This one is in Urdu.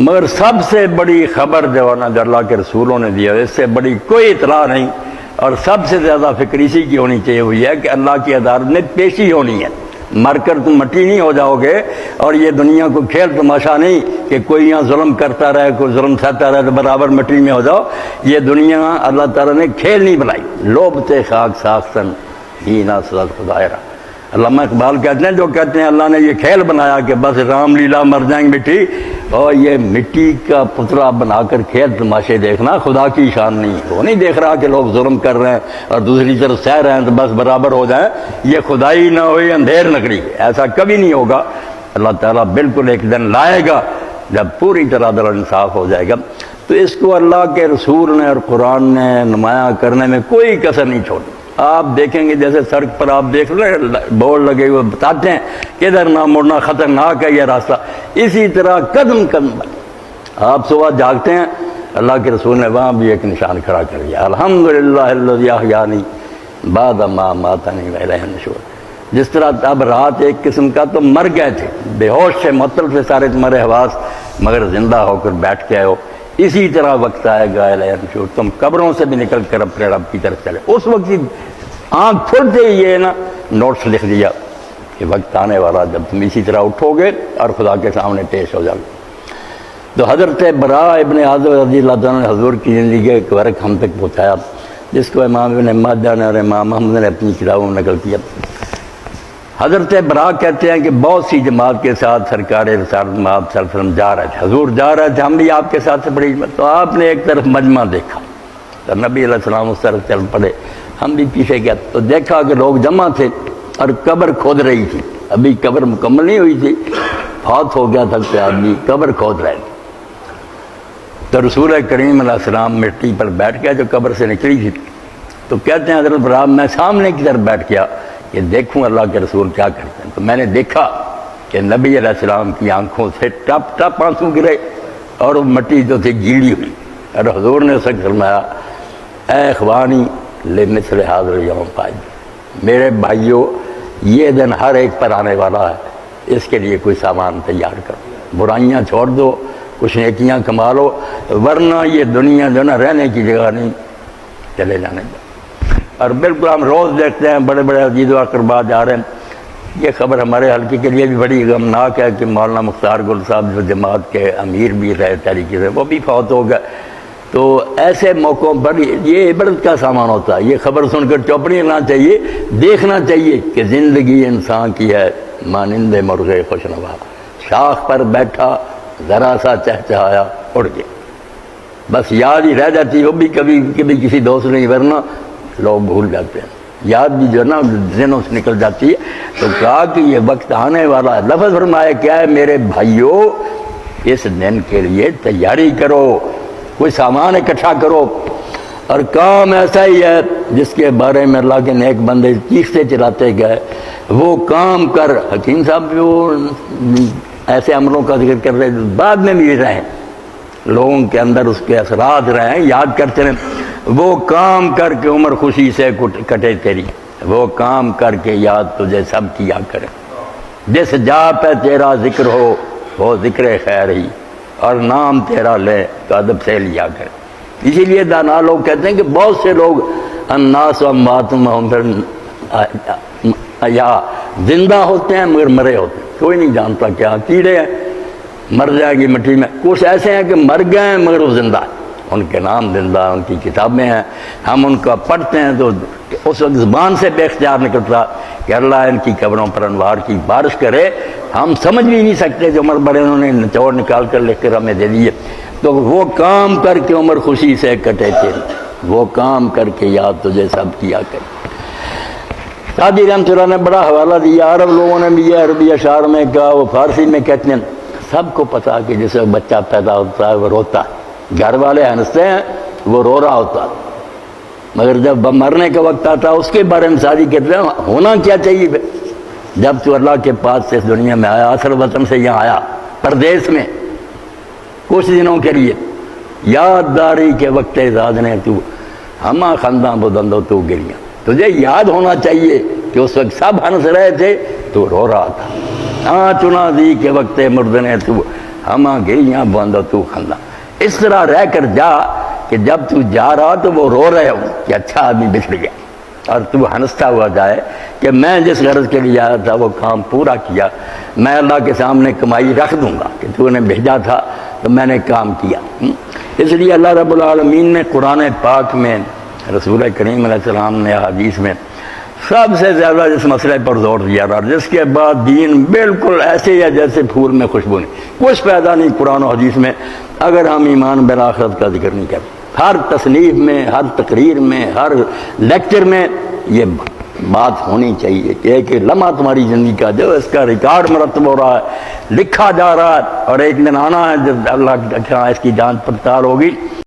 مگر سب سے بڑی خبر جو ہے نا جو اللہ کے رسولوں نے دیا، اس سے بڑی کوئی اطلاع نہیں، اور سب سے زیادہ فکر اسی کی ہونی چاہیے، وہ یہ ہے کہ اللہ کی عدالت میں پیشی ہونی ہے۔ مر کر تم مٹی نہیں ہو جاؤ گے، اور یہ دنیا کو کھیل تماشا نہیں کہ کوئی یہاں ظلم کرتا رہے، کوئی ظلم سہتا رہے تو برابر مٹی میں ہو جاؤ۔ یہ دنیا اللہ تعالیٰ نے کھیل نہیں بنائی۔ لوبتے خاک ساختن ہی نہ سزا خدائرہ، علامہ اقبال کہتے ہیں، جو کہتے ہیں اللہ نے یہ کھیل بنایا کہ بس رام لیلا مر جائیں گے مٹی، اور یہ مٹی کا پتلا بنا کر کھیل تماشے دیکھنا خدا کی شان نہیں۔ وہ نہیں دیکھ رہا کہ لوگ ظلم کر رہے ہیں اور دوسری طرف سہ رہے ہیں تو بس برابر ہو جائیں، یہ خدائی نہ ہوئی اندھیر لکڑی، ایسا کبھی نہیں ہوگا۔ اللہ تعالیٰ بالکل ایک دن لائے گا جب پوری طرح عدل انصاف ہو جائے گا۔ تو اس کو اللہ کے رسول نے اور قرآن نے نمایاں کرنے میں کوئی کسر نہیں چھوڑی۔ آپ دیکھیں گے جیسے سڑک پر آپ دیکھ رہے ہیں بورڈ لگے ہوئے بتاتے ہیں کہ ادھر نہ مڑنا، خطرناک ہے یہ راستہ، اسی طرح قدم قدم پر آپ صبح جاگتے ہیں، اللہ کے رسول نے وہاں بھی ایک نشان کھڑا کر دیا، الحمدللہ الذی احیانی بعد ما اماتنی والیہ النشور۔ جس طرح اب رات ایک قسم کا تو مر گئے تھے، بے ہوش سے معطل سے سارے تمہارے حواس، مگر زندہ ہو کر بیٹھ کے آئے ہو، اسی طرح وقت آئے گا الیہ النشور، تم قبروں سے بھی نکل کر اپنے رب کی طرف چلے۔ اس وقت ہی آنکھ کھلتے ہی یہ نا نوٹس لکھ دیا کہ وقت آنے والا جب تم اسی طرح اٹھو گے اور خدا کے سامنے پیش ہو جاؤ گے۔ تو حضرت براء ابن عازب رضی اللہ تعالیٰ نے حضور کی زندگی ایک ورق ہم تک پہنچایا، جس کو امام ابن ماجہ نے اور امام احمد نے اپنی کتابوں میں نقل کیا۔ حضرت براء کہتے ہیں کہ بہت سی جماعت کے ساتھ سرکار رسالت میں آپ صلی اللہ علیہ وسلم جا رہے تھے، حضور جا رہے تھے، ہم بھی آپ کے ساتھ سے بڑی جماعت، تو آپ نے ایک طرف مجمع دیکھا تو نبی علیہ السلام اس طرف چل پڑے، ہم بھی پیچھے گئے تو دیکھا کہ لوگ جمع تھے اور قبر کھود رہی تھی، ابھی قبر مکمل نہیں ہوئی تھی، فوت ہو گیا تھا کہ آدمی قبر کھود رہے تھے۔ تو رسول کریم علیہ السلام مٹی پر بیٹھ گیا جو قبر سے نکلی تھی، تو کہتے ہیں حضرت براء میں سامنے کی طرف بیٹھ گیا کہ دیکھوں اللہ کے رسول کیا کرتے ہیں، تو میں نے دیکھا کہ نبی علیہ السلام کی آنکھوں سے ٹپ ٹپ آنسو گرے اور وہ مٹی جو تھی گیلی ہوئی، اور حضور نے اسے فرمایا اے اخوانی لمثل حاضر یوم قائد، میرے بھائیوں یہ دن ہر ایک پر آنے والا ہے، اس کے لیے کوئی سامان تیار کرو، برائیاں چھوڑ دو، کچھ نیکیاں کما لو، ورنہ یہ دنیا جو نا رہنے کی جگہ نہیں، چلے جانے دو۔ اور بالکل ہم روز دیکھتے ہیں بڑے بڑے عزیز و اقربا جا رہے ہیں۔ یہ خبر ہمارے حلقے کے لیے بھی بڑی غمناک ہے کہ مولانا مختار گل صاحب جو جماعت کے امیر بھی رہے تحریک سے، وہ بھی فوت ہو گئے۔ تو ایسے موقعوں پر یہ عبرت کا سامان ہوتا ہے، یہ خبر سن کر چپ نہیں رہنا چاہیے، دیکھنا چاہیے کہ زندگی انسان کی ہے مانند مرغ خوشنوا، شاخ پر بیٹھا ذرا سا چہچہایا اڑ گیا، بس یاد ہی رہ جاتی، وہ بھی کبھی کبھی کسی دوست نہیں، ورنہ لوگ بھول جاتے ہیں، یاد بھی جو ہے نا ذہنوں سے نکل جاتی ہے۔ تو کہا کہ یہ وقت آنے والا ہے، لفظ فرمایا کیا ہے میرے بھائیوں اس دن کے لیے تیاری کرو، کوئی سامان اکٹھا کرو، اور کام ایسا ہی ہے جس کے بارے میں اللہ کے نیک بندے چیختے چلاتے گئے، وہ کام کر۔ حکیم صاحب جو ایسے عملوں کا ذکر کر رہے بعد میں بھی رہیں، لوگوں کے اندر اس کے اثرات رہیں، یاد کرتے رہیں، وہ کام کر کے عمر خوشی سے کٹے تیری، وہ کام کر کے یاد تجھے سب کیا کرے، جس جا پہ تیرا ذکر ہو وہ ذکر خیر ہی، اور نام تیرا لے تو ادب سے لیا کرے۔ اسی لیے دانا لوگ کہتے ہیں کہ بہت سے لوگ الناس و اموات یا زندہ ہوتے ہیں مگر مرے ہوتے ہیں، کوئی نہیں جانتا کیا کیڑے ہیں، مر جائے گی مٹی میں، کچھ ایسے ہیں کہ مر گئے ہیں مگر وہ زندہ ہیں، ان کے نام زندہ، ان کی کتابیں ہیں، ہم ان کا پڑھتے ہیں تو اس وقت زبان سے بے اختیار نکلتا کہ اللہ ان کی قبروں پر انوار کی بارش کرے، ہم سمجھ بھی نہیں سکتے جو عمر بڑے انہوں نے نچوڑ نکال کر لکھ کر ہمیں دے دیے۔ تو وہ کام کر کے عمر خوشی سے کٹے تھے، وہ کام کر کے یاد تجھے سب کیا کرے۔ سعدی رحمۃ اللہ نے بڑا حوالہ دیا، عرب لوگوں نے بھی یہ عربی اشعار میں کہا، وہ فارسی میں کہتے ہیں، سب کو پتا کہ جس وقت بچہ پیدا ہوتا ہے وہ روتا ہے، گھر والے ہنستے ہیں وہ رو رہا ہوتا ہے، مگر جب مرنے کا وقت آتا ہے اس کے بارے میں ساری کہتے ہیں ہونا کیا چاہیے جب تو اللہ کے پاس سے اس دنیا میں آیا، اصل وطن سے یہاں آیا پردیس میں کچھ دنوں کے لیے، یاد داری کے وقت زاد نے تو ہما خنداں بدندو تو گریاں، تجھے یاد ہونا چاہیے کہ اس وقت سب ہنس رہے تھے تو رو رہا تھا، ہاں چنا دی کے وقت مردنے تو ہم گریاں بندہ تو خندہ، اس طرح رہ کر جا کہ جب تو جا رہا تو وہ رو رہے ہو کہ اچھا آدمی بچڑ گیا، اور تو ہنستا ہوا جائے کہ میں جس غرض کے لیے آیا تھا وہ کام پورا کیا، میں اللہ کے سامنے کمائی رکھ دوں گا کہ تو نے بھیجا تھا تو میں نے کام کیا۔ اس لیے اللہ رب العالمین نے قرآن پاک میں، رسول کریم علیہ السلام نے حدیث میں سب سے زیادہ اس مسئلے پر زور دیا، اور جس کے بعد دین بالکل ایسے ہی ہے جیسے پھول میں خوشبو نہیں، کچھ پیدا نہیں قرآن و حدیث میں اگر ہم ایمان بالآخرت کا ذکر نہیں کرتے۔ ہر تصنیف میں، ہر تقریر میں، ہر لیکچر میں یہ بات ہونی چاہیے کہ ایک لمحہ تمہاری زندگی کا جو اس کا ریکارڈ مرتب ہو رہا ہے، لکھا جا رہا ہے، اور ایک دن آنا ہے جب اللہ کی اس کی جانچ پڑتال ہوگی۔